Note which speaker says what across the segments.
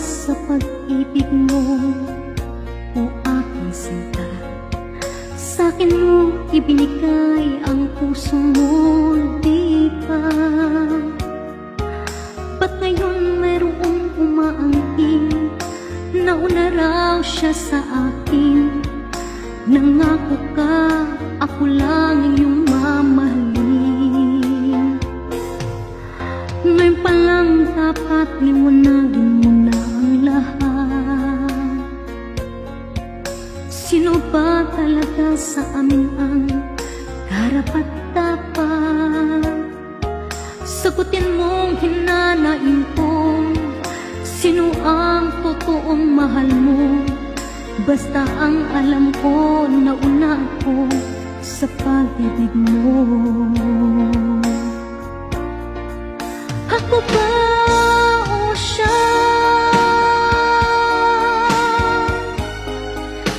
Speaker 1: sa pag-ibig mo, o aking sinta. Sa'kin mo ibinigay ang puso mo, di ba? Ba't ngayon mayroong umaangkin? Nauna raw siya sa akin. Nangako ka, ako lang iyong mamahalin. Ngayon pa lang dapat liwanagin mo na ang lahat. Sino ba talaga sa amin ang karapat-dapat? Sagutin mong hinanain ko, sino ang totoong mahal mo? Basta ang alam ko, nauna ako sa pag-ibig mo. Ako ba o siya?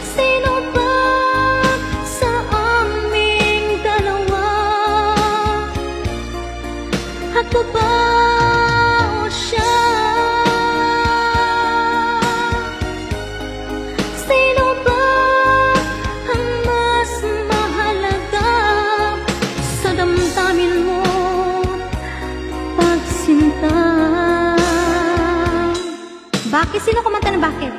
Speaker 1: Sino ba sa aming dalawa? Ako ba o siya? Sino ba ang mas mahalaga sa damdamin mo, pagsinta?
Speaker 2: Bakit? Sino kumanta na bakit?